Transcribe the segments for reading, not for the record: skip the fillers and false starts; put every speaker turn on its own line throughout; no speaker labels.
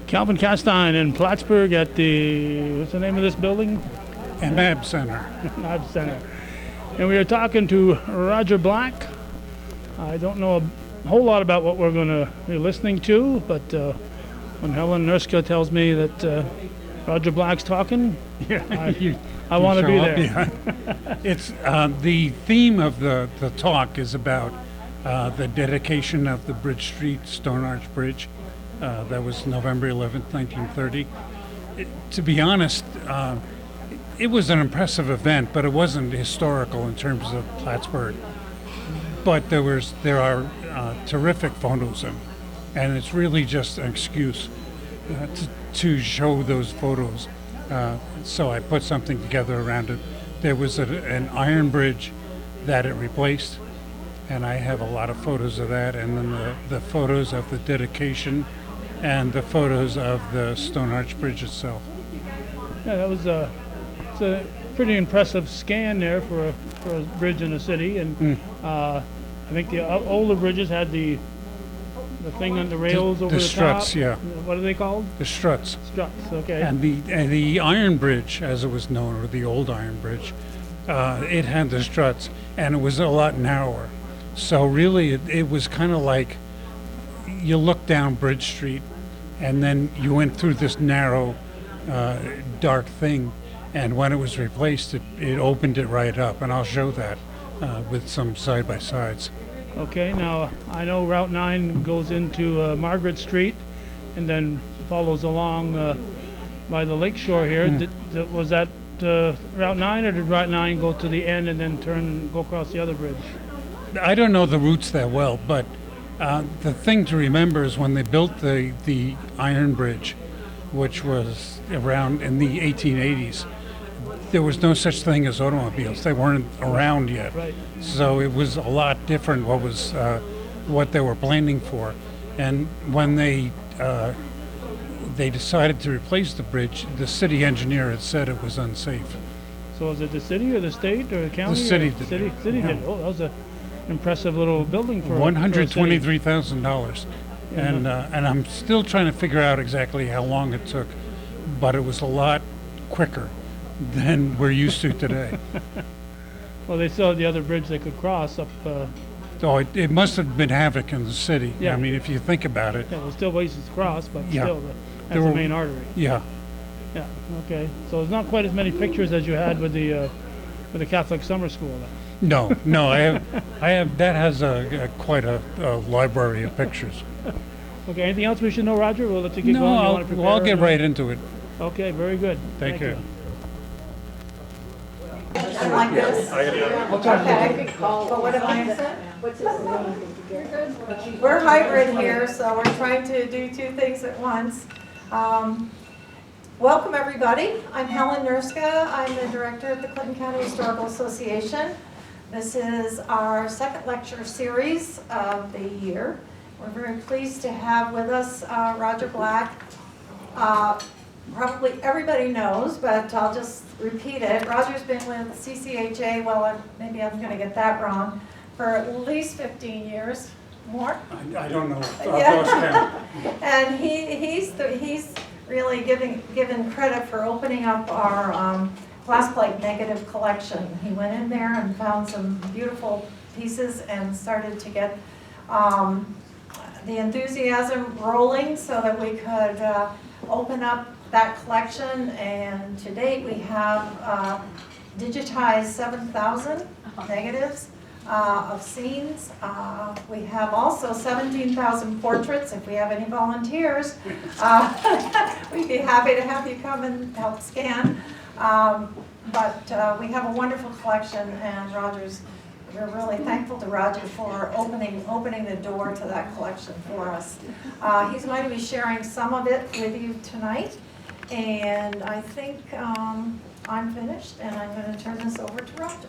Calvin Castine in Plattsburgh at the, what's the name of this building?
MAB Center.
MAB Center. And we are talking to Roger Black. I don't know a whole lot about what we're going to be listening to, but when Helen Nurska tells me that Roger Black's talking, I want to be there.
Yeah. It's the theme of the talk is about the dedication of the Bridge Street Stone Arch Bridge. That was November 11th, 1930. To be honest, it was an impressive event, but it wasn't historical in terms of Plattsburgh. But there are terrific photos, and it's really just an excuse to show those photos. So I put something together around it. There was an iron bridge that it replaced, and I have a lot of photos of that, and then the photos of the dedication and the photos of the Stone Arch Bridge itself.
Yeah, that was it's a pretty impressive scan there for a bridge in a city, and I think the older bridges had the thing on the rails over the
struts,
top.
yeah.
What are they called?
The struts.
Struts, okay.
And the iron bridge, as it was known, or the old iron bridge, it had the struts, and it was a lot narrower. So really, it was kind of like you look down Bridge Street, and then you went through this narrow, dark thing, and when it was replaced, it opened it right up, and I'll show that with some side-by-sides.
Okay, now I know Route 9 goes into Margaret Street and then follows along by the lake shore here. Was that Route 9, or did Route 9 go to the end and then turn and go across the other bridge?
I don't know the routes that well, but the thing to remember is when they built the iron bridge, which was around in the 1880s, there was no such thing as automobiles. They weren't around yet.
Right.
So it was a lot different what they were planning for. And when they decided to replace the bridge, the city engineer had said it was unsafe.
So was it the city or the state or the county?
The city
did. City
Yeah.
did. Oh, that was an impressive little building for
$123,000. And I'm still trying to figure out exactly how long it took, but it was a lot quicker than we're used to today.
Well, they still had the other bridge they could cross up.
So it must have been havoc in the city.
Yeah.
I mean, if you think about it.
Yeah, well, still ways to cross, but
Yeah.
still, that's the main artery.
Yeah.
Yeah. Okay. So there's not quite as many pictures as you had with the Catholic summer school. Then.
No. I have. That has quite a library of pictures.
Okay. Anything else we should know, Roger? We'll let you get going. You want to
I'll get
prepare?
right into it.
Okay. Very good.
Thank you.
Like this? Okay. But what am I? We're hybrid here, so we're trying to do two things at once. Welcome, everybody. I'm Helen Nurska. I'm the director at the Clinton County Historical Association. This is our second lecture series of the year. We're very pleased to have with us Roger Black. Probably everybody knows, but I'll just repeat it. Roger's been with CCHA, well, maybe I'm going to get that wrong, for at least 15 years. More?
I don't know.
Yeah. And he's really given credit for opening up our glass plate negative collection. He went in there and found some beautiful pieces and started to get the enthusiasm rolling so that we could open up that collection, and to date we have digitized 7,000 negatives of scenes. We have also 17,000 portraits. If we have any volunteers, we'd be happy to have you come and help scan. But we have a wonderful collection, and we're really thankful to Roger for opening the door to that collection for us. He's going to be sharing some of it with you tonight. And I think I'm finished, and I'm going to turn this over to Roger.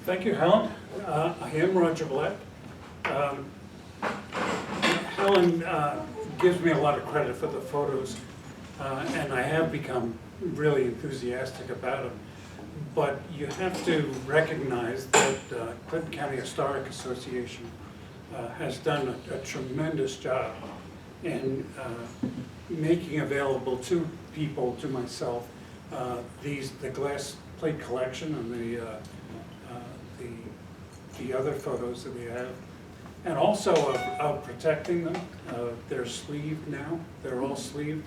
Thank you, Helen. I am Roger Black. Helen gives me a lot of credit for the photos, and I have become really enthusiastic about them. But you have to recognize that Clinton County Historic Association has done a tremendous job in making available to people, to myself, the glass plate collection and the other photos that we have, and also of protecting them. They're sleeved now. They're all sleeved.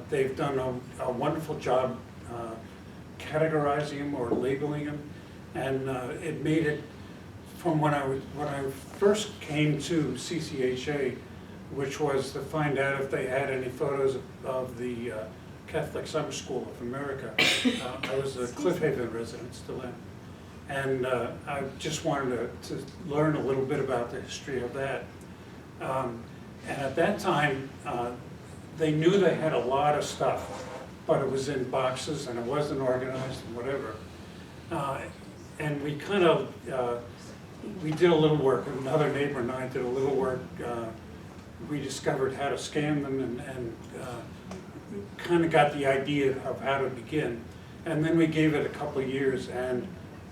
They've done a wonderful job categorizing them or labeling them, and it made it, from when I first came to CCHA, which was to find out if they had any photos of the Catholic Summer School of America. I was a Cliff Haven resident still then, and I just wanted to learn a little bit about the history of that. And at that time, they knew they had a lot of stuff, but it was in boxes and it wasn't organized and whatever. And we kind of, we did a little work. Another neighbor and I did a little work. We discovered how to scan them and kind of got the idea of how to begin. And then we gave it a couple of years, and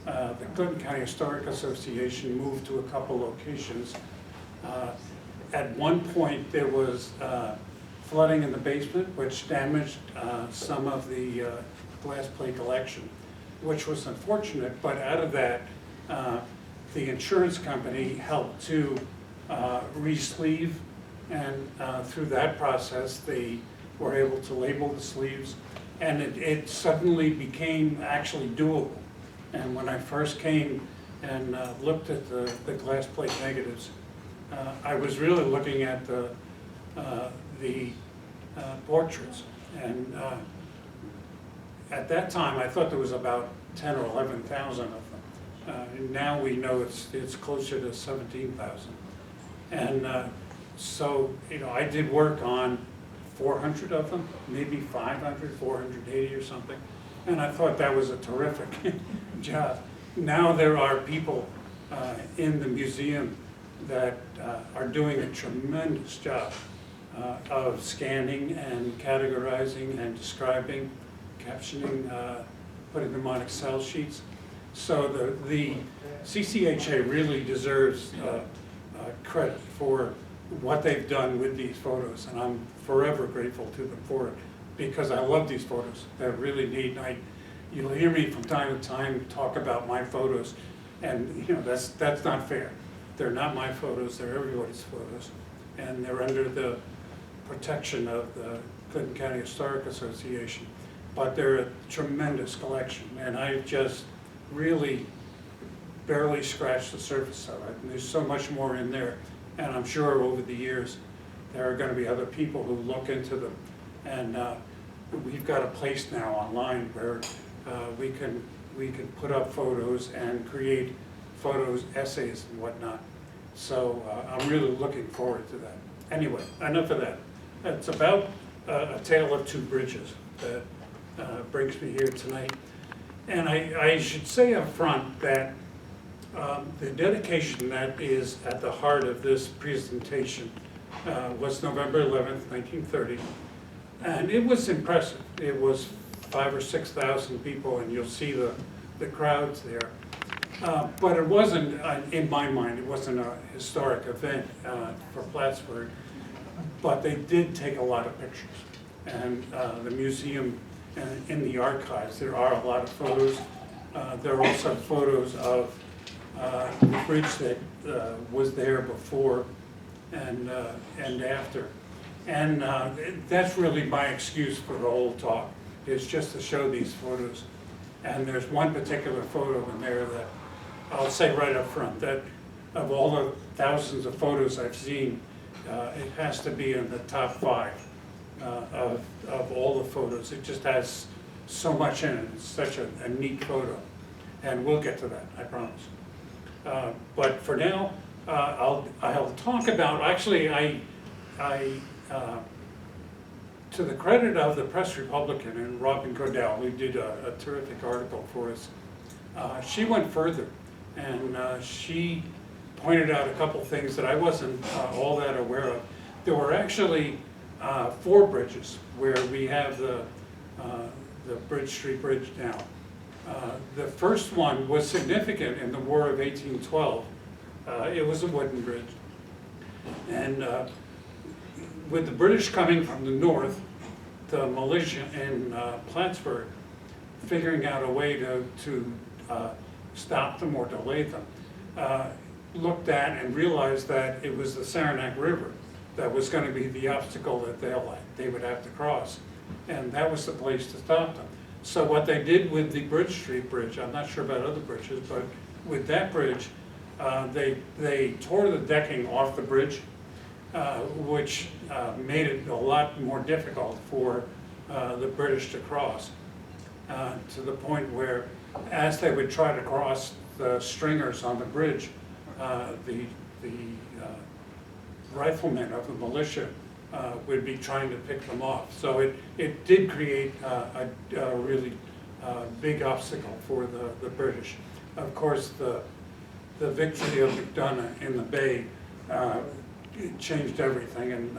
the Clinton County Historic Association moved to a couple locations. At one point, there was flooding in the basement, which damaged some of the glass plate collection, which was unfortunate. But out of that, the insurance company helped to re-sleeve, and through that process, they were able to label the sleeves, and it suddenly became actually doable. And when I first came and looked at the glass plate negatives, I was really looking at the portraits, and at that time I thought there was about 10 or 11,000 of them. Now we know it's closer to 17,000, and so I did work on 400 of them, maybe 500, 480 or something, and I thought that was a terrific job. Now there are people in the museum that are doing a tremendous job of scanning and categorizing and describing, captioning, putting them on Excel sheets. So the CCHA really deserves credit for what they've done with these photos, and I'm forever grateful to them for it, because I love these photos. They're really neat. You'll hear me from time to time talk about my photos, and that's not fair. They're not my photos, they're everybody's photos, and they're under the protection of the Clinton County Historic Association. But they're a tremendous collection, and I've just really barely scratched the surface of it. And there's so much more in there, and I'm sure over the years there are going to be other people who look into them. And we've got a place now online where we can put up photos and create photos, essays, and whatnot. So I'm really looking forward to that. Anyway, enough of that. It's about a tale of two bridges that brings me here tonight. And I should say up front that the dedication that is at the heart of this presentation was November 11th, 1930. And it was impressive. It was 5,000 or 6,000 people, and you'll see the crowds there. But it wasn't, in my mind, it wasn't a historic event for Plattsburgh, but they did take a lot of pictures. And the museum, in the archives, there are a lot of photos. There are also photos of the bridge that was there before and after. And that's really my excuse for the whole talk, is just to show these photos. And there's one particular photo in there that I'll say right up front, that of all the thousands of photos I've seen, it has to be in the top 5 of all the photos. It just has so much in it. It's such a neat photo. And we'll get to that, I promise. But for now, I'll talk about, actually, I to the credit of the Press Republican and Robin Cordell, who did a terrific article for us, she went further, and she pointed out a couple things that I wasn't all that aware of. There were actually 4 bridges where we have the Bridge Street Bridge now, The first one was significant in the War of 1812. It was a wooden bridge. And with the British coming from the north, the militia in Plattsburgh figuring out a way to stop them or delay them, looked at and realized that it was the Saranac River that was going to be the obstacle that they would have to cross. And that was the place to stop them. So what they did with the Bridge Street Bridge, I'm not sure about other bridges, but with that bridge, they tore the decking off the bridge, which made it a lot more difficult for the British to cross, to the point where as they would try to cross the stringers on the bridge, the riflemen of the militia would be trying to pick them off. So it did create a really big obstacle for the British. Of course, the victory of McDonough in the Bay it changed everything, and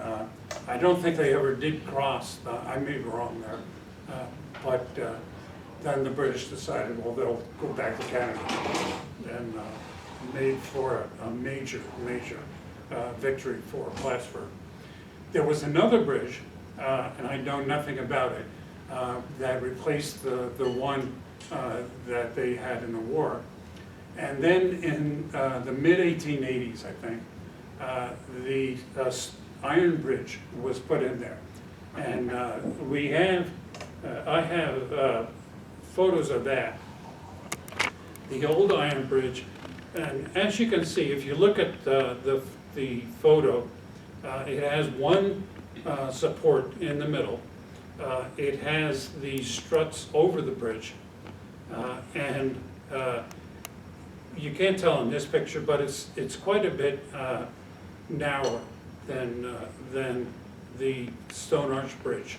I don't think they ever did cross. I may be wrong there, but then the British decided, well, they'll go back to Canada, and made for a major victory for Plattsburgh. There was another bridge, and I know nothing about it, that replaced the one that they had in the war. And then in the mid-1880s, I think, the iron bridge was put in there. And I have photos of that. The old iron bridge, and as you can see, if you look at the photo, it has one support in the middle. It has the struts over the bridge, and you can't tell in this picture, but it's quite a bit narrower than the Stone Arch Bridge.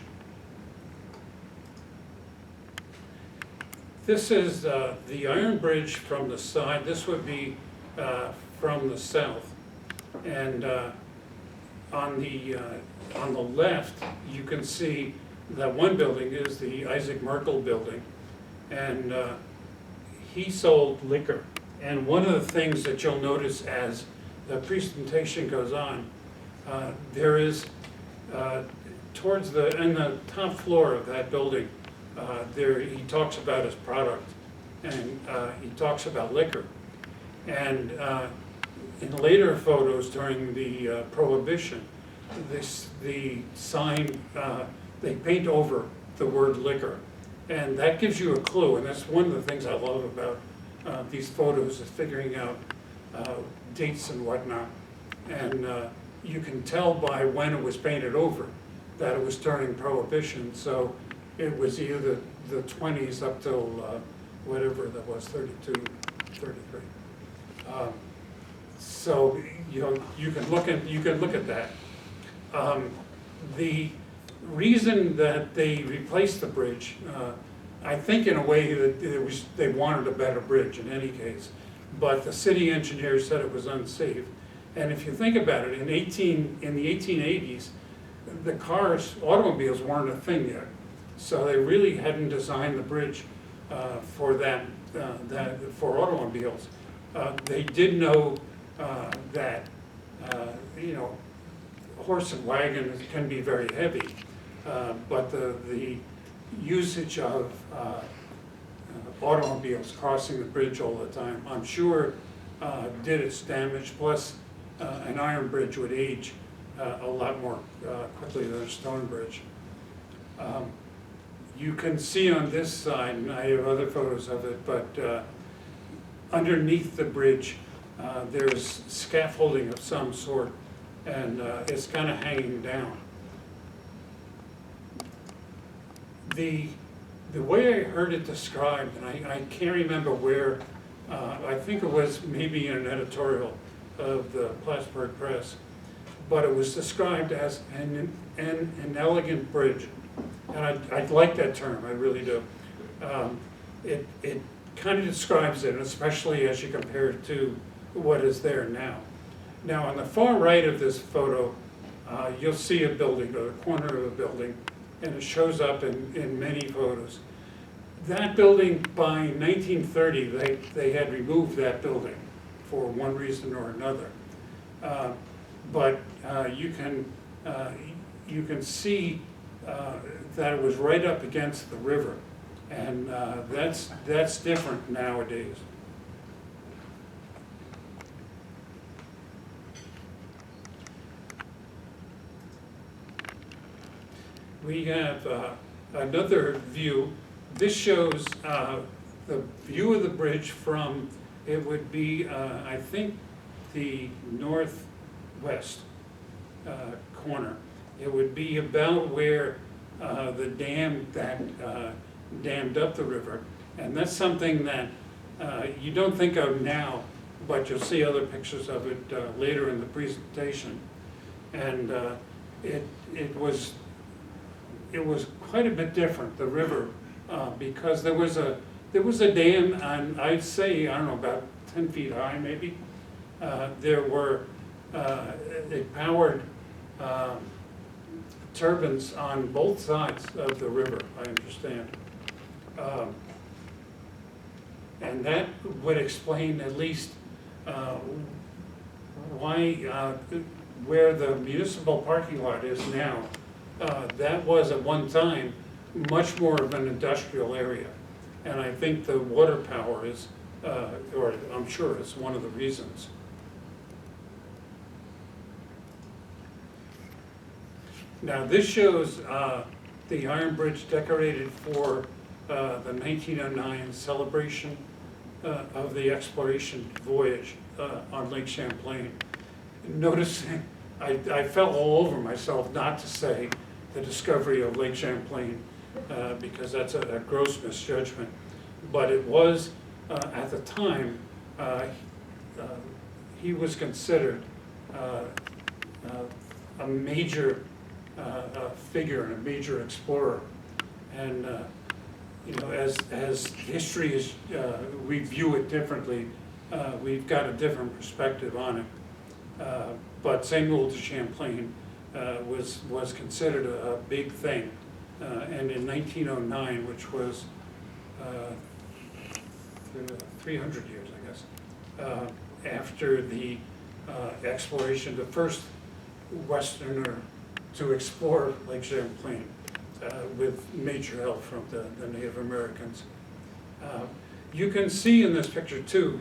This is the iron bridge from the side. This would be from the south, and on the left, you can see that one building is the Isaac Merkel building, and he sold liquor. And one of the things that you'll notice as the presentation goes on, there is towards in the top floor of that building, there he talks about his product, and he talks about liquor. And in later photos during the Prohibition, the sign, they paint over the word liquor. And that gives you a clue, and that's one of the things I love about these photos, is figuring out dates and whatnot. And you can tell by when it was painted over that it was during Prohibition. So it was either the 20s up till whatever that was, 32, 33. So you can look at that. The reason that they replaced the bridge, I think in a way that they wanted a better bridge in any case, but the city engineers said it was unsafe. And if you think about it, in the 1880s, the automobiles weren't a thing yet, so they really hadn't designed the bridge for for automobiles. They did know that horse and wagon can be very heavy, but the usage of automobiles crossing the bridge all the time, I'm sure, did its damage. Plus, an iron bridge would age a lot more quickly than a stone bridge. You can see on this side, and I have other photos of it, but underneath the bridge, there's scaffolding of some sort, and it's kind of hanging down. The way I heard it described, and I can't remember where, I think it was maybe in an editorial of the Plattsburgh Press, but it was described as an elegant bridge. And I like that term, I really do. It kind of describes it, especially as you compare it to what is there now. Now, on the far right of this photo, you'll see a building, or the corner of a building, and it shows up in many photos. That building, by 1930, they had removed that building for one reason or another. But you can see that it was right up against the river, and that's different nowadays. We have another view. This shows the view of the bridge from, it would be, I think, the northwest corner. It would be about where the dam that dammed up the river. And that's something that you don't think of now, but you'll see other pictures of it later in the presentation. And it was quite a bit different, the river, because there was a dam on, I'd say, I don't know, about 10 feet high maybe. There were, they powered turbines on both sides of the river, I understand. And that would explain at least why, where the municipal parking lot is now. That was at one time much more of an industrial area. And I think the water power is, or I'm sure it's one of the reasons. Now this shows the Iron Bridge decorated for the 1909 celebration of the exploration voyage on Lake Champlain. Notice, I fell all over myself not to say the discovery of Lake Champlain because that's a gross misjudgment. But it was, at the time, he was considered a major figure and a major explorer. And you know, as history is, we view it differently. We've got a different perspective on it. But Samuel de Champlain was considered a big thing. And in 1909, which was 300 years, I guess, after the exploration, the first Westerner to explore Lake Champlain with major help from the Native Americans. You can see in this picture too,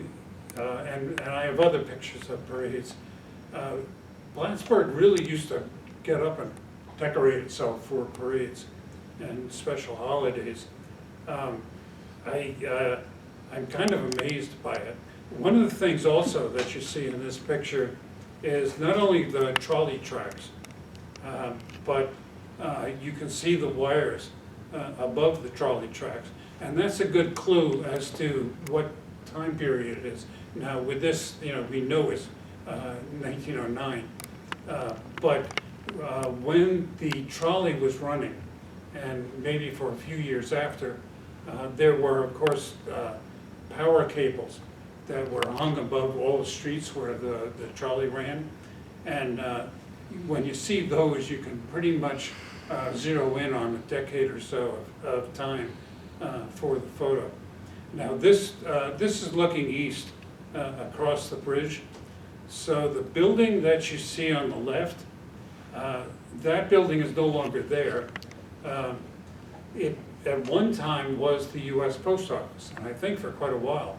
and I have other pictures of parades, Plattsburgh really used to get up and decorate itself for parades and special holidays. I'm kind of amazed by it. One of the things also that you see in this picture is not only the trolley tracks, but you can see the wires above the trolley tracks. And that's a good clue as to what time period it is. Now with this, you know, we know it's 1909. But when the trolley was running, and maybe for a few years after, there were, of course, power cables that were hung above all the streets where the trolley ran. And when you see those, you can pretty much zero in on a decade or so of time for the photo. Now this is looking east across the bridge. So the building that you see on the left, that building is no longer there. It at one time was the U.S. Post Office, and I think for quite a while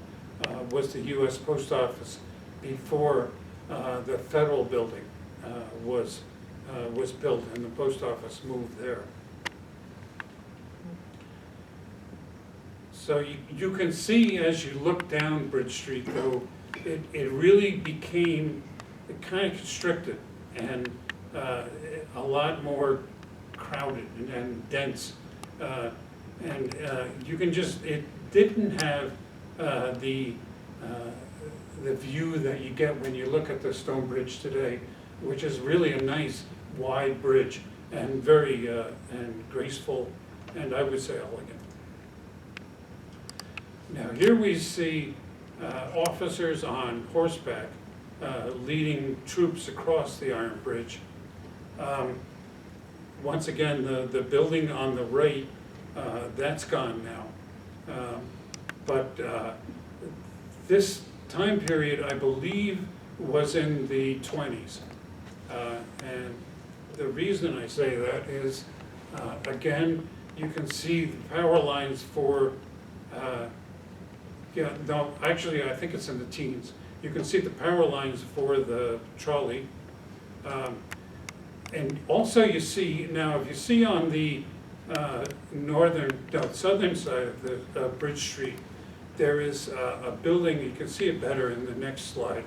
was the U.S. Post Office before the federal building was built and the post office moved there. So you can see as you look down Bridge Street, though, it really became kind of constricted and a lot more crowded and dense. And you can just, it didn't have the view that you get when you look at the Stone Bridge today, which is really a nice wide bridge and very and graceful, and I would say elegant. Now here we see officers on horseback leading troops across the Iron Bridge. Once again, the building on the right, that's gone now. But this time period, I believe, was in the 20s. And the reason I say that is, again, you can see the power lines for, yeah, no, actually, I think it's in the teens. You can see the power lines for the trolley. And also you see, now if you see on the southern side of the Bridge Street, there is a building, you can see it better in the next slide,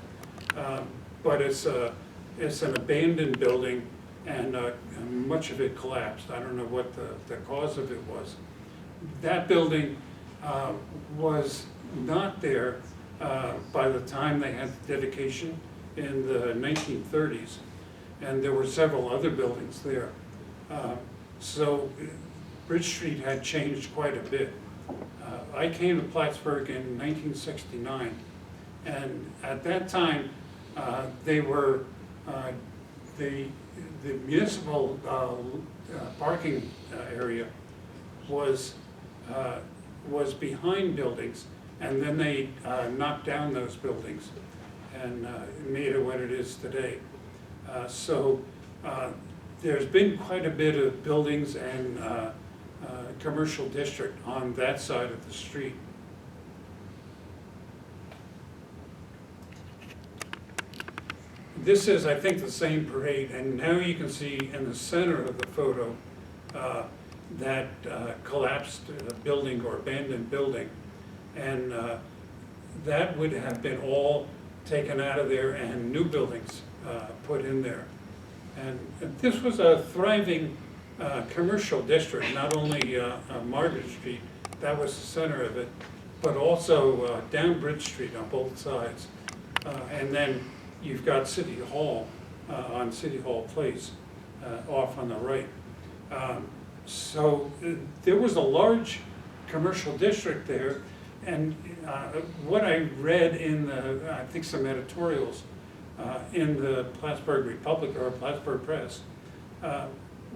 but it's an abandoned building, and much of it collapsed. I don't know what the cause of it was. That building was not there by the time they had the dedication in the 1930s, and there were several other buildings there. So Bridge Street had changed quite a bit. I came to Plattsburgh in 1969, and at that time, they were the municipal parking area was behind buildings, and then they knocked down those buildings and made it what it is today. So there's been quite a bit of buildings and commercial district on that side of the street. This is, I think, the same parade, and now you can see in the center of the photo that collapsed building or abandoned building, and that would have been all taken out of there and new buildings put in there. And this was a thriving commercial district, not only Margaret Street, that was the center of it, but also down Bridge Street on both sides. And then you've got City Hall on City Hall Place off on the right. So there was a large commercial district there, and what I read in the, I think some editorials in the Plattsburgh Republic or Plattsburgh Press,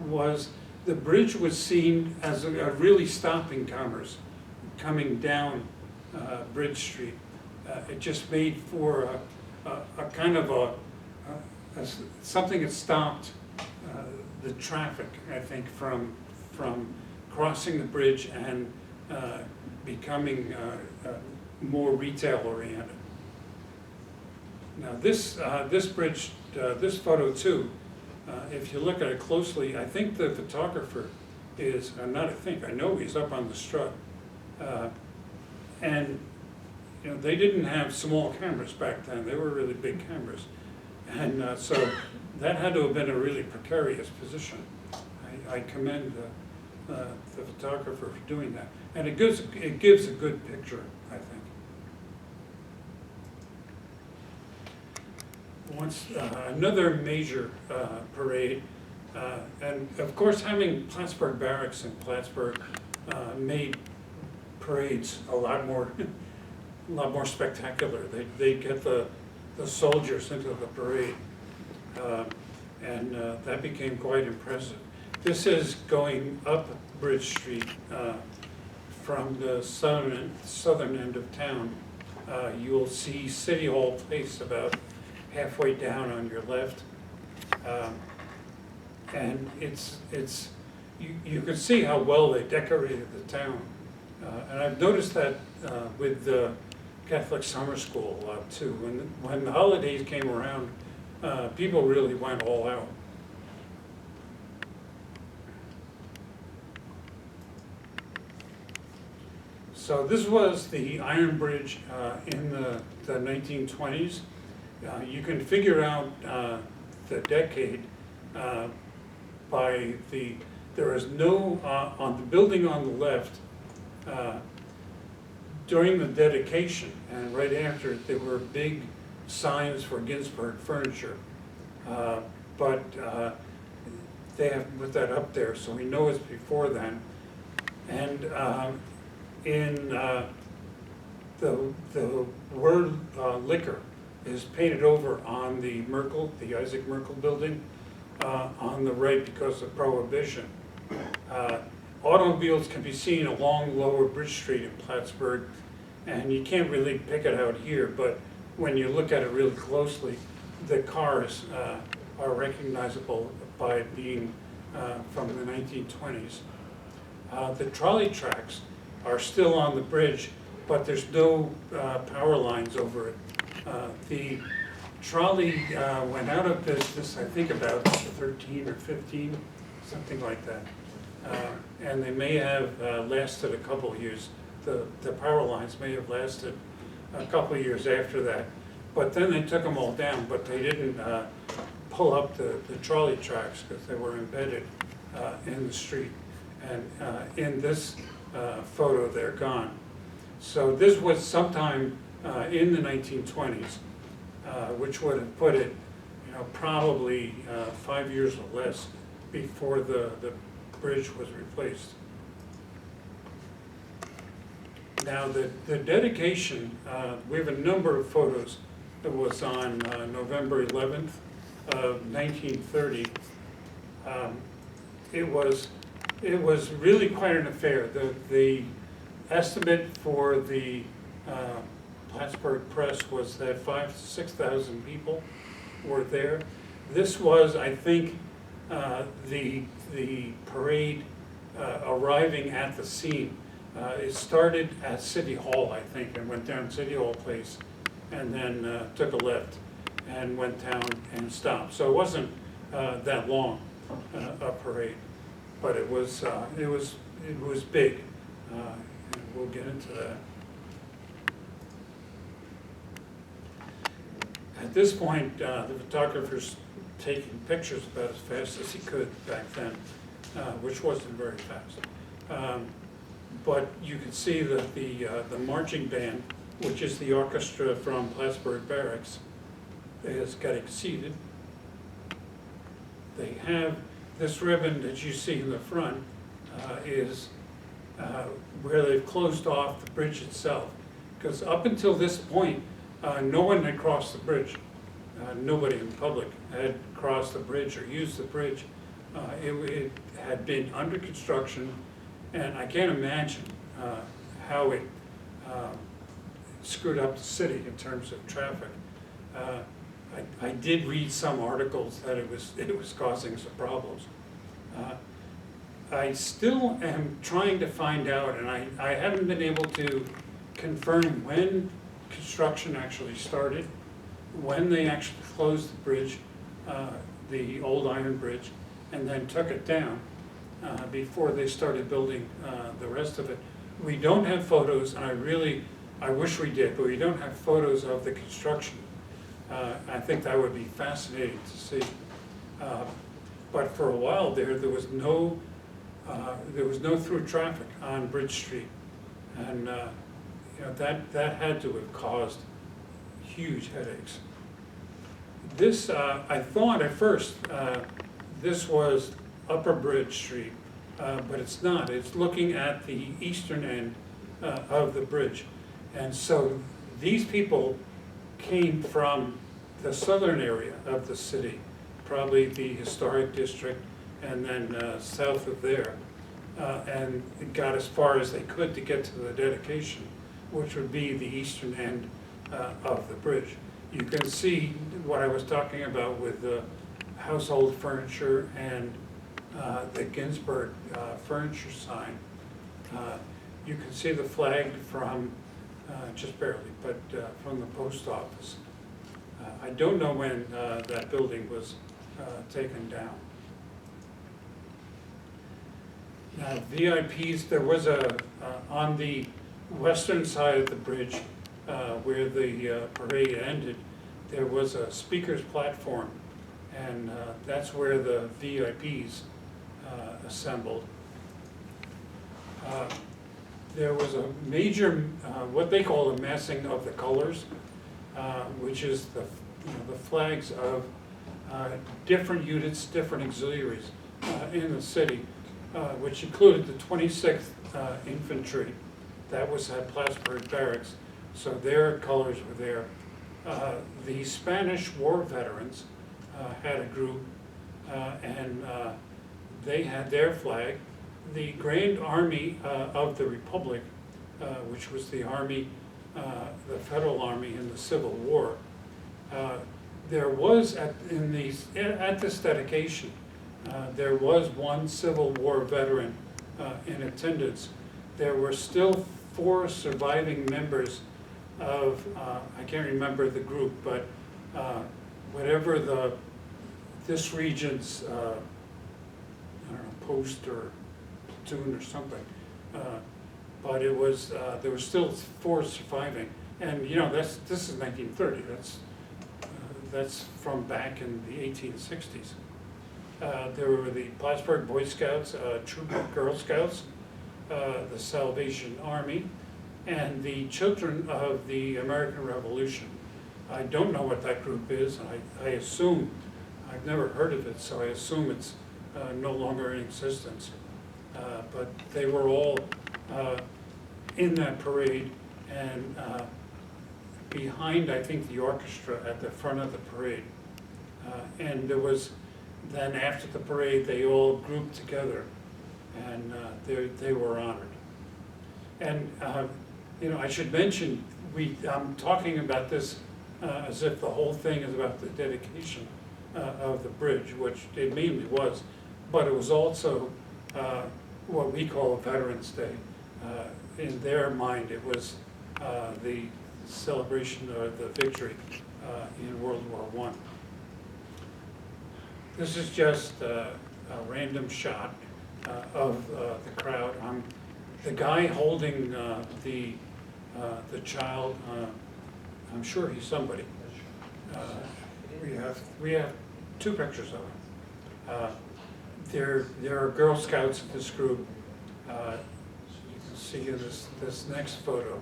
was the bridge was seen as a really stopping commerce coming down Bridge Street. It just made for a kind of something that stopped the traffic, I think, from crossing the bridge and becoming more retail oriented. Now this bridge, this photo too, if you look at it closely, I think the photographer is, not I think, I know he's up on the strut. And you know, they didn't have small cameras back then, they were really big cameras. And so that had to have been a really precarious position. I commend the photographer for doing that. And it gives a good picture, I think. Another major parade, and of course having Plattsburgh Barracks in Plattsburgh made parades a lot more spectacular. They get the soldiers into the parade, and that became quite impressive. This is going up Bridge Street from the southern end of town. You'll see City Hall Place about halfway down on your left, and you can see how well they decorated the town, and I've noticed that with the Catholic summer school too. When the holidays came around, people really went all out. So this was the Iron Bridge in the 1920s. You can figure out the decade by there is no, on the building on the left, during the dedication and right after it, there were big signs for Ginsburg Furniture. But they haven't put that up there, so we know it's before then. And in the word liquor is painted over on the Isaac Merkel building on the right because of Prohibition. automobiles can be seen along Lower Bridge Street in Plattsburgh, and you can't really pick it out here, but when you look at it really closely, the cars are recognizable by being from the 1920s. The trolley tracks are still on the bridge, but there's no power lines over it. The trolley went out of business, I think about 13 or 15, something like that. And they may have lasted a couple of years. The power lines may have lasted a couple of years after that. But then they took them all down, but they didn't pull up the trolley tracks because they were embedded in the street. And in this photo, they're gone. So this was sometime in the 1920s, which would have put it, probably 5 years or less before the bridge was replaced. Now the dedication, we have a number of photos. It was on November 11th of 1930. It was really quite an affair. The estimate for the Plattsburgh Press was that 5,000 to 6,000 people were there. This was, I think, the parade arriving at the scene. It started at City Hall, I think, and went down City Hall Place, and then took a left and went down and stopped. So it wasn't that long a parade, but it was big. And we'll get into that. At this point, the photographer's taking pictures about as fast as he could back then, which wasn't very fast. But you can see that the marching band, which is the orchestra from Plattsburgh Barracks, is getting seated. They have this ribbon that you see in the front is where they've closed off the bridge itself. Because up until this point, no one had crossed the bridge. Nobody in public had crossed the bridge or used the bridge. It had been under construction, and I can't imagine how it screwed up the city in terms of traffic. I did read some articles that it was causing some problems. I still am trying to find out, and I haven't been able to confirm when construction actually started, when they actually closed the bridge, the old iron bridge, and then took it down before they started building the rest of it. We don't have photos, and I wish we did, but we don't have photos of the construction. I think that would be fascinating to see. But for a while there was no through traffic on Bridge Street, and that had to have caused huge headaches. This, I thought at first, this was Upper Bridge Street, but it's not. It's looking at the eastern end of the bridge. And so these people came from the southern area of the city, probably the historic district, and then south of there, and got as far as they could to get to the dedication, which would be the eastern end of the bridge. You can see what I was talking about with the household furniture and the Ginsburg furniture sign. You can see the flag from, just barely, but from the post office. I don't know when that building was taken down. Now, VIPs, there was on the western side of the bridge where the parade ended, there was a speaker's platform, and that's where the VIPs assembled. There was a major, what they call a massing of the colors, which is the flags of different units, different auxiliaries in the city, which included the 26th Infantry. That was at Plattsburgh Barracks, so their colors were there. The Spanish war veterans had a group, and they had their flag. the Grand Army of the Republic, which was the army, the Federal Army in the Civil War, there was at this dedication, there was one Civil War veteran in attendance. There were still 4 surviving members of, I can't remember the group, but whatever this region's, I don't know, post or platoon or something. But it was, there were still 4 surviving. And you know, this is 1930, that's from back in the 1860s. There were the Plattsburgh Boy Scouts, Troop of Girl Scouts, the Salvation Army, and the Children of the American Revolution. I don't know what that group is. I assume, I've never heard of it, so I assume it's no longer in existence. But they were all in that parade, and behind, I think, the orchestra at the front of the parade. And there was, then after the parade, they all grouped together, and they were honored. And you know, I should mention, I'm talking about this as if the whole thing is about the dedication of the bridge, which it mainly was, but it was also what we call Veterans Day. In their mind, it was the celebration of the victory in World War I. This is just a random shot of the crowd. The guy holding the child, I'm sure he's somebody. We have 2 pictures of him. There are Girl Scouts in this group. You can see in this next photo.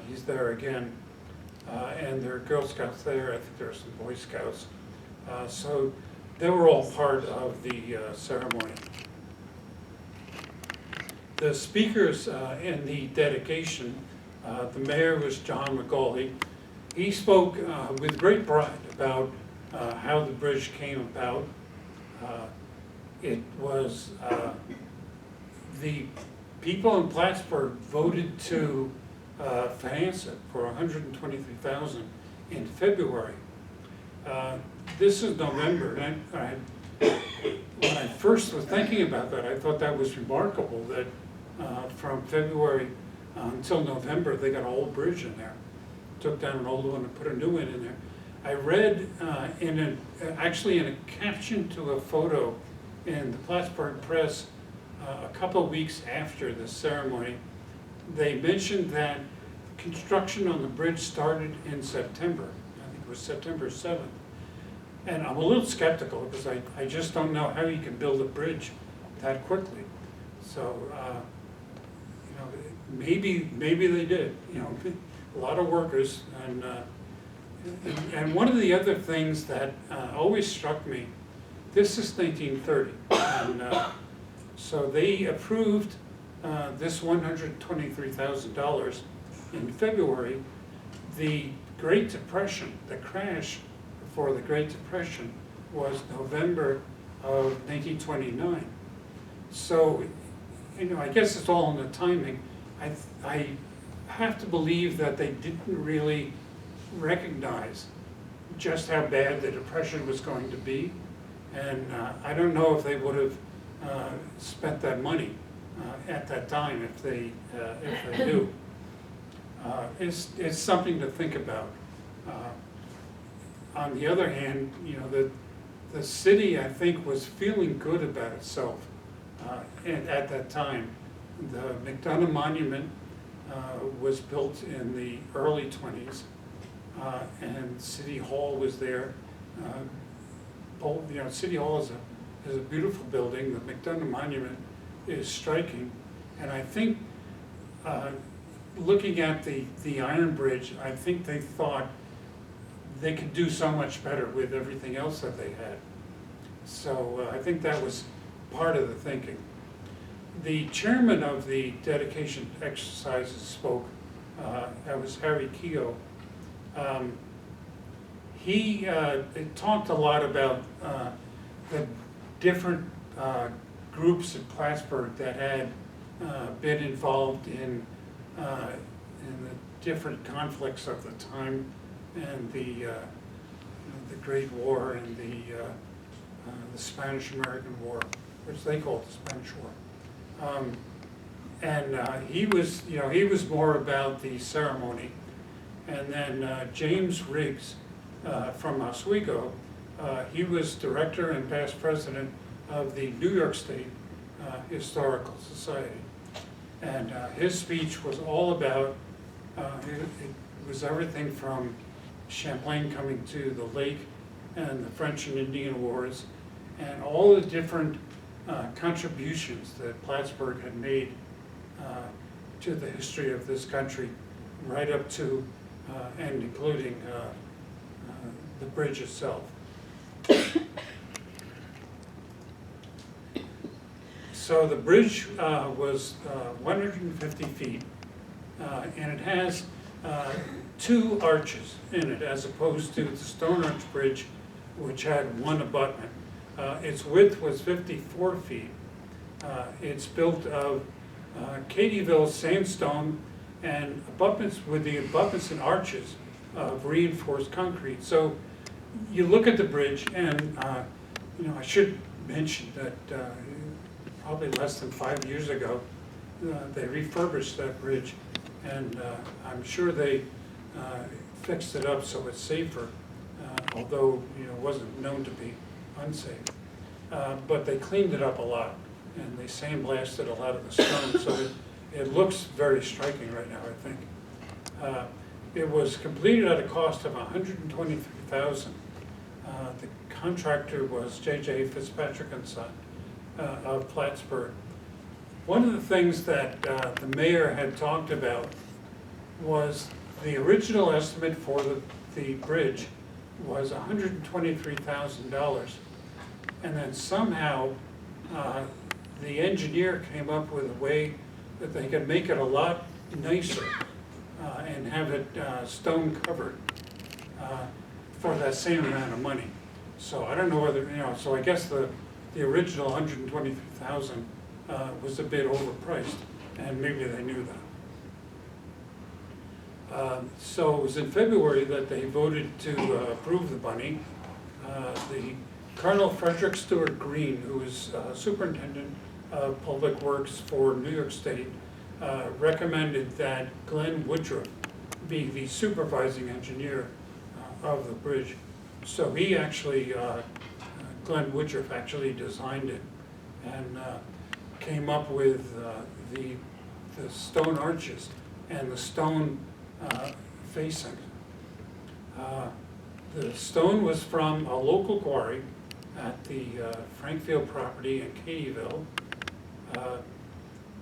He's there again, and there are Girl Scouts there. I think there are some Boy Scouts. So they were all part of the ceremony. The speakers in the dedication, the mayor was John McGauley. He spoke with great pride about how the bridge came about. It was the people in Plattsburgh voted to finance it for $123,000 in February. This is November, and when I first was thinking about that, I thought that was remarkable that from February until November, they got a whole bridge in there. Took down an old one and put a new one in there. I read actually in a caption to a photo in the Plattsburgh Press a couple of weeks after the ceremony, they mentioned that construction on the bridge started in September. I think it was September 7th. And I'm a little skeptical because I just don't know how you can build a bridge that quickly. So, you know, maybe they did. You know, a lot of workers, and one of the other things that always struck me, this is 1930, and so they approved this $123,000 in February. The Great Depression, the crash for the Great Depression was November of 1929. So, you know, I guess it's all in the timing. I have to believe that they didn't really recognize just how bad the Depression was going to be. And I don't know if they would have spent that money at that time if they knew. It's something to think about. On the other hand, you know, the city, I think, was feeling good about itself at that time. The McDonough Monument was built in the early 20s, and City Hall was there. You know, City Hall is a beautiful building. The McDonough Monument is striking, and I think looking at the Iron Bridge, I think they thought they could do so much better with everything else that they had. So I think that was part of the thinking. The chairman of the dedication exercises spoke. That was Harry Keogh. He talked a lot about the different groups in Plattsburgh that had been involved in the different conflicts of the time, and the Great War and the Spanish-American War, which they called the Spanish War. He was more about the ceremony. And then James Riggs from Oswego, he was director and past president of the New York State Historical Society. And his speech was all about, it was everything from Champlain coming to the lake and the French and Indian Wars, and all the different contributions that Plattsburgh had made to the history of this country, right up to and including the bridge itself. So the bridge was 150 feet, and it has 2 arches in it, as opposed to the Stone Arch Bridge, which had 1 abutment. Its width was 54 feet. It's built of Katyville sandstone and abutments, with the abutments and arches of reinforced concrete. So you look at the bridge, and I should mention that probably less than 5 years ago, they refurbished that bridge, and I'm sure they fixed it up so it's safer, although it wasn't known to be unsafe. But they cleaned it up a lot, and they sandblasted a lot of the stone, so it looks very striking right now, I think. It was completed at a cost of $123,000. The contractor was J.J. Fitzpatrick and Son of Plattsburgh. One of the things that the mayor had talked about was the original estimate for the bridge was $123,000. And then somehow the engineer came up with a way that they could make it a lot nicer and have it stone covered for that same amount of money. So I don't know whether, so I guess the original $123,000 was a bit overpriced, and maybe they knew that. So it was in February that they voted to approve the money. The Colonel Frederick Stewart Green, who is superintendent of public works for New York State, recommended that Glenn Woodruff be the supervising engineer of the bridge. So he actually, Glenn Woodruff actually designed it and came up with the stone arches and the stone facing. The stone was from a local quarry at the Frankfield property in Katyville.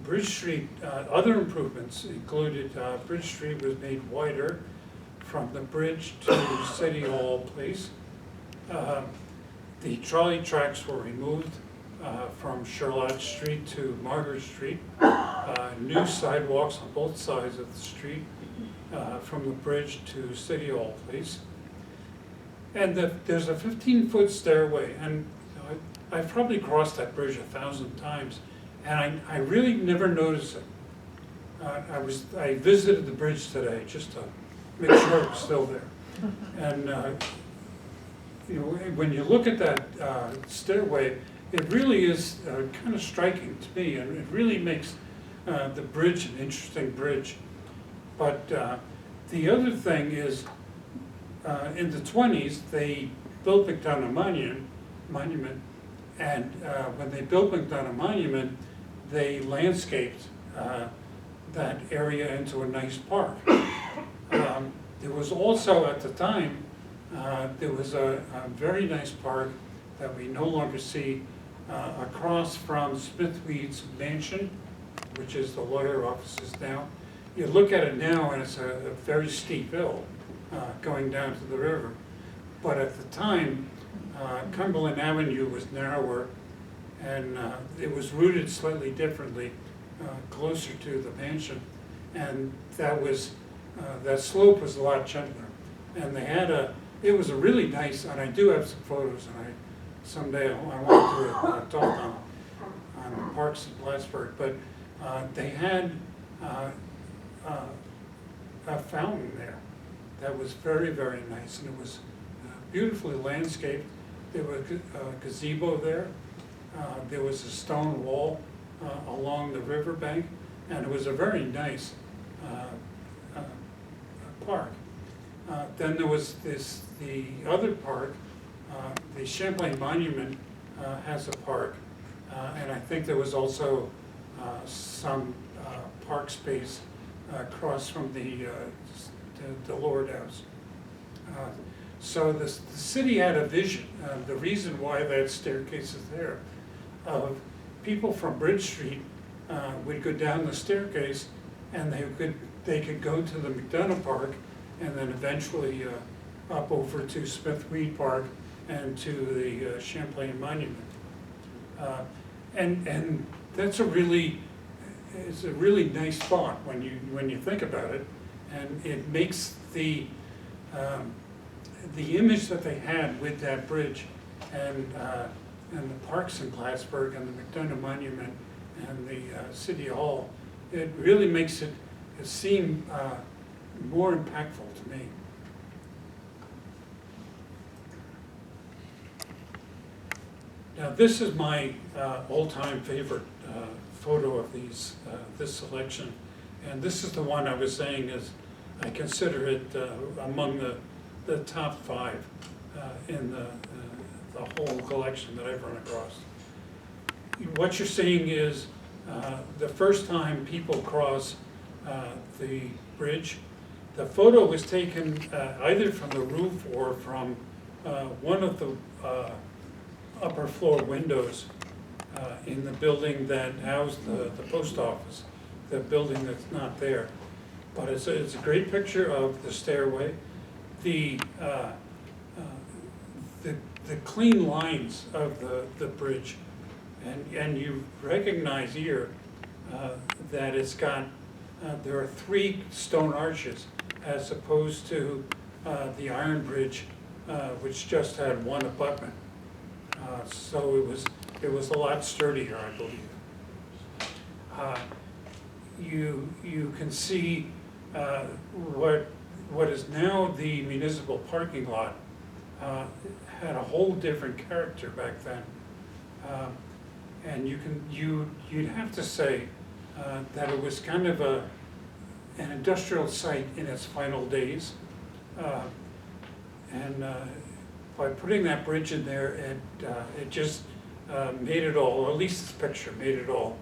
Bridge Street, other improvements included Bridge Street was made wider from the bridge to City Hall Place. The trolley tracks were removed from Charlotte Street to Margaret Street. New sidewalks on both sides of the street from the bridge to City Hall Place. And there's a 15-foot stairway, and I've probably crossed that bridge 1,000 times, and I really never noticed it. I visited the bridge today just to make sure it was still there. And when you look at that stairway, it really is kind of striking to me, and it really makes the bridge an interesting bridge. But the other thing is, in the 20s, they built McDonough Monument, and when they built McDonough Monument, they landscaped that area into a nice park. There was also, at the time, there was a very nice park that we no longer see across from Smithweed's mansion, which is the lawyer offices now. You look at it now, and it's a very steep hill going down to the river. But at the time, Cumberland Avenue was narrower, and it was routed slightly differently, closer to the mansion. And that slope was a lot gentler. And they had it was a really nice, and I do have some photos, and someday I want to talk on the parks in Plattsburgh, but they had a fountain there that was very, very nice, and it was beautifully landscaped. There was a gazebo there. There was a stone wall along the riverbank, and it was a very nice park. Then there was the other park, the Champlain Monument has a park, and I think there was also some park space across from the Lord House. So the city had a vision, the reason why that staircase is there, of people from Bridge Street would go down the staircase and they could go to the McDonough Park and then eventually up over to Smith-Weed Park and to the Champlain Monument. And that's it's a really nice thought when you think about it, and it makes the image that they had with that bridge and the parks in Plattsburgh and the McDonough Monument and the City Hall, it really makes it seem more impactful to me. Now this is my all-time favorite photo of this selection, and this is the one I was saying is, I consider it among the top 5 in the whole collection that I've run across. What you're seeing is the first time people cross the bridge. The photo was taken either from the roof or from one of the upper floor windows in the building that housed the post office, the building that's not there. But it's a great picture of the stairway, the clean lines of the bridge, and you recognize here that it's got there are 3 stone arches as opposed to the iron bridge, which just had 1 abutment. So it was a lot sturdier, I believe. You can see what is now the municipal parking lot had a whole different character back then, and you'd have to say that it was kind of an industrial site in its final days, and by putting that bridge in there, it just made it all, or at least this picture made it all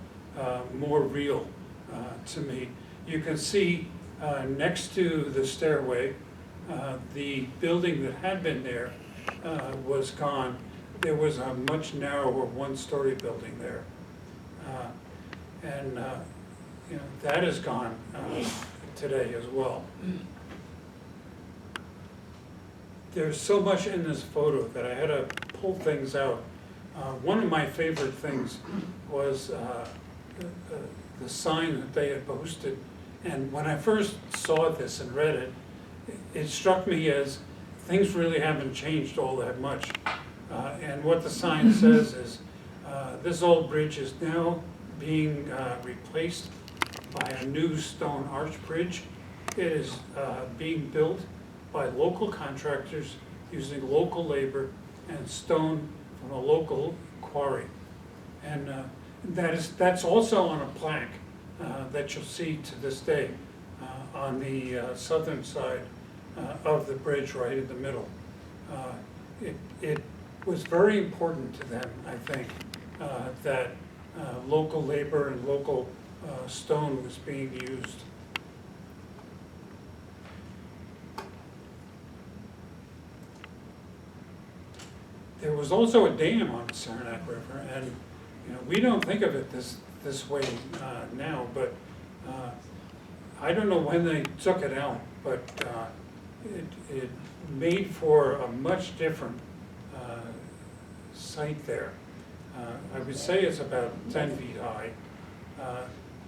more real to me. You can see next to the stairway, the building that had been there was gone. There was a much narrower 1-story building there, and that is gone today as well. There's so much in this photo that I had to pull things out. One of my favorite things was the sign that they had posted. And when I first saw this and read it, it struck me as things really haven't changed all that much. And what the sign says is, this old bridge is now being replaced by a new stone arch bridge. It is being built by local contractors using local labor and stone from a local quarry. And that's also on a plaque that you'll see to this day on the southern side of the bridge, right in the middle. It was very important to them, I think, that local labor and local stone was being used. There was also a dam on the Saranac River, and we don't think of it this way now, but I don't know when they took it out, but it made for a much different site there. I would say it's about 10 feet high.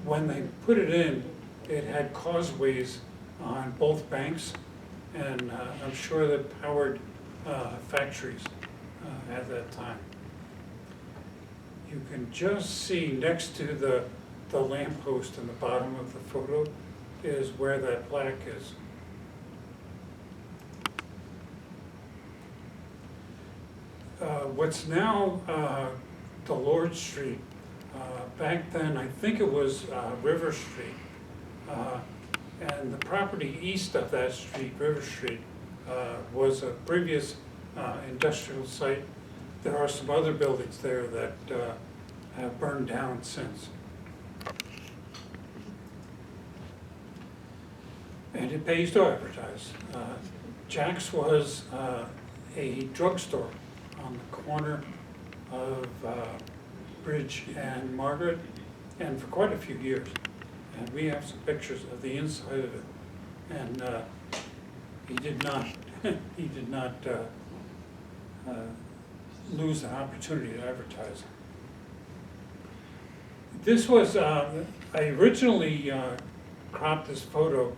When they put it in, it had causeways on both banks, and I'm sure that powered factories at that time. you can just see next to the lamppost in the bottom of the photo is where that plaque is. What's now the Lord Street, back then I think it was River Street, and the property east of that street, River Street, was a previous industrial site. There are some other buildings there that have burned down since. And it pays to advertise. Jack's was a drugstore on the corner of Bridge and Margaret, and for quite a few years. And we have some pictures of the inside of it. And he did not, he did not lose an opportunity to advertise. This was, I originally cropped this photo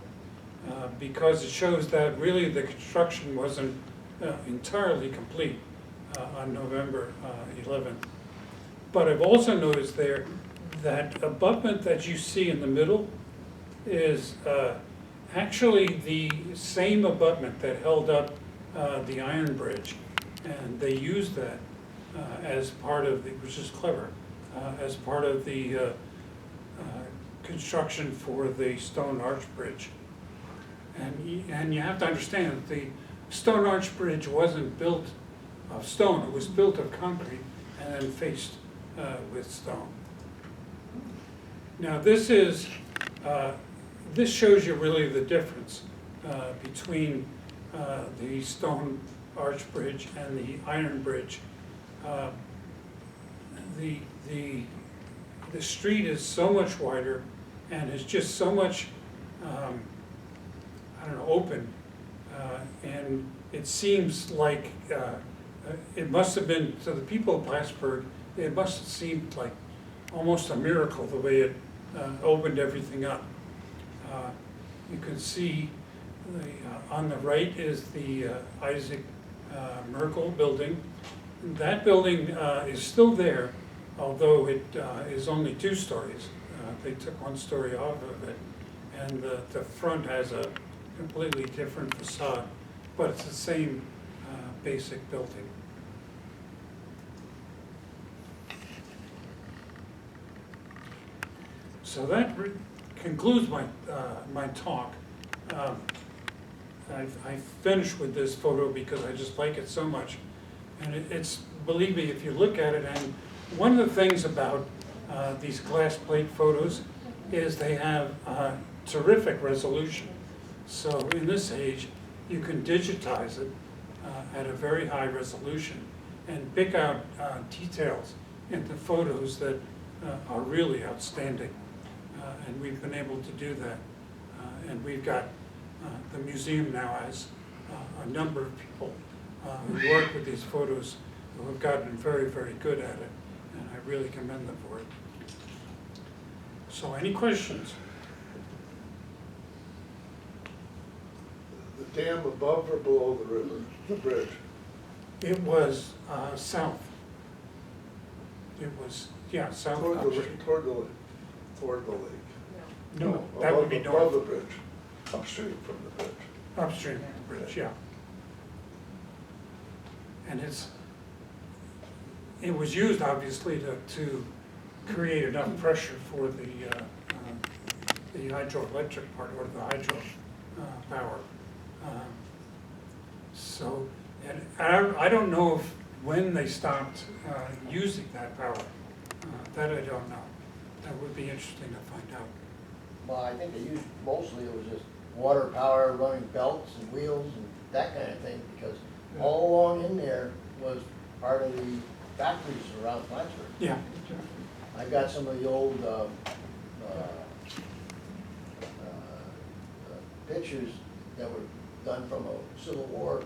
because it shows that really the construction wasn't entirely complete on November 11th. But I've also noticed there that abutment that you see in the middle is actually the same abutment that held up the iron bridge. And they used that as part of the, which is clever, as part of the construction for the Stone Arch Bridge. And you have to understand that the Stone Arch Bridge wasn't built of stone, it was built of concrete and then faced with stone. Now this is, this shows you really the difference between the Stone Arch Bridge and the Iron Bridge. The street is so much wider and is just so much, I don't know, open, and it seems like it must have been, to the people of Plattsburgh, it must have seemed like almost a miracle the way it opened everything up. You can see on the right is the Isaac Merkel building. That building is still there, although it is only 2 stories. They took 1 story off of it, and the front has a completely different facade, but it's the same basic building. So that concludes my my talk. I finished with this photo because I just like it so much, and it's, believe me, if you look at it, and one of the things about these glass plate photos is they have terrific resolution. So in this age, you can digitize it at a very high resolution and pick out details in the photos that are really outstanding. And we've been able to do that. And we've got, the museum now has a number of people who work with these photos who have gotten very, very good at it. And I really commend them for it. So any questions?
The dam above or below the river, the bridge?
It was south. It was, yeah, south.
Toward the lake.
No, that would be
Above
north.
the bridge, upstream from the bridge.
Upstream of the bridge, yeah. And it was used obviously to create enough pressure for the hydroelectric part, or the hydro power. So, and I don't know if when they stopped using that power. That I don't know. That would be interesting to find out.
Well, I think they used, mostly it was just water power, running belts and wheels and that kind of thing, because all along in there was part of the factories around Plattsburgh.
Yeah.
I got some of the old pictures that were done from a Civil War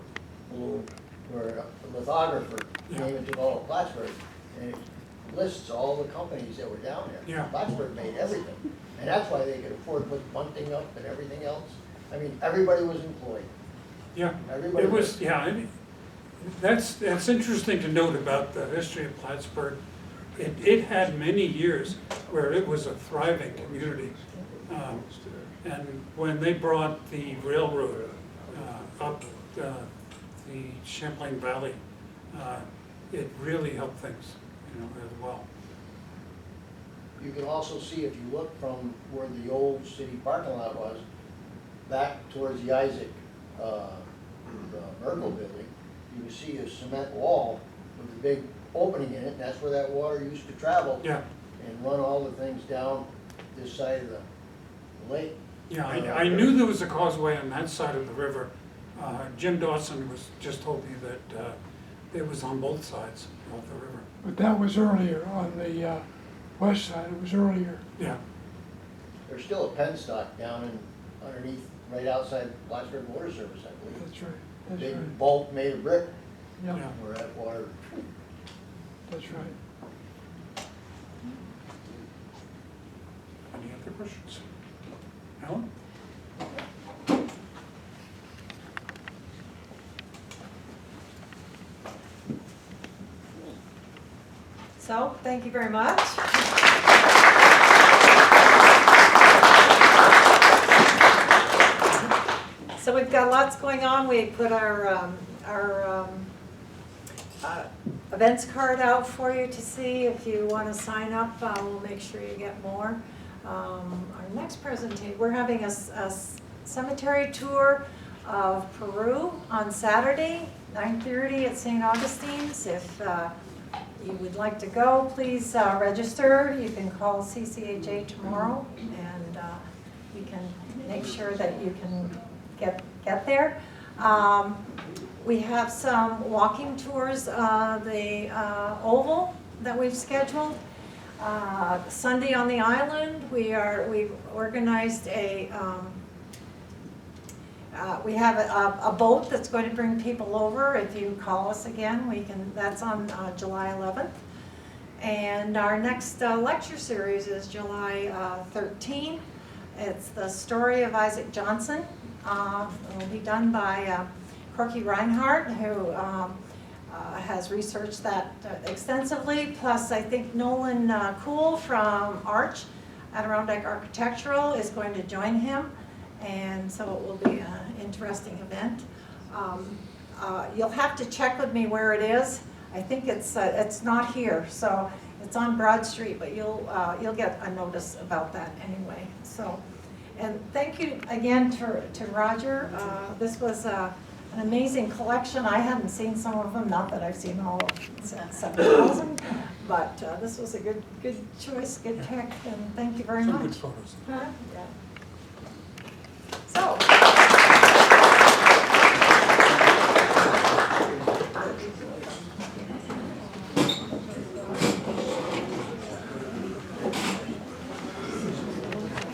balloon, where a lithographer came and took all of Plattsburgh, and it lists all the companies that were down there.
Yeah.
Plattsburgh made everything, and that's why they could afford to put bunting up and everything else. I mean, everybody was employed.
Yeah,
Everybody
it was, yeah, I mean, that's interesting to note about the history of Plattsburgh. it had many years where it was a thriving community. And when they brought the railroad up the Champlain Valley, it really helped things, as well.
You can also see, if you look from where the old city parking lot was, back towards the Isaac, the Merkel building, you can see a cement wall with a big opening in it, and that's where that water used to travel.
Yeah.
And run all the things down this side of the lake.
Yeah, I knew there was a causeway on that side of the river. Jim Dawson just told me that it was on both sides of the river.
But that was earlier, on the west side, it was earlier.
Yeah,
There's still a penstock down in, underneath, right outside Plattsburgh Water Service, I believe.
That's right, that's
Big
right.
bulk made of brick,
Yeah,
yeah.
where that water,
that's right.
Any other questions? Alan?
So, thank you very much. So we've got lots going on. We put our events card out for you to see. If you want to sign up, we'll make sure you get more. Our next presentation, we're having a cemetery tour of Peru on Saturday, 9:30 at St. Augustine's. If you would like to go, please register. You can call CCHA tomorrow, and we can make sure that you can get there. We have some walking tours of the Oval that we've scheduled. Sunday on the island, we've organized we have a boat that's going to bring people over. If you call us again, that's on July 11th. And our next lecture series is July 13th. It's the story of Isaac Johnson. It will be done by Corky Reinhardt, who has researched that extensively. Plus, I think Nolan Kuhl from Adirondack Architectural is going to join him. And so it will be an interesting event. You'll have to check with me where it is. I think it's not here, so it's on Broad Street, but you'll get a notice about that anyway. So, and thank you again to Roger. This was an amazing collection. I hadn't seen some of them, not that I've seen all of 7,000, but this was a good choice, good pick, and thank you very
Some
much.
good photos.
Huh? Yeah. So.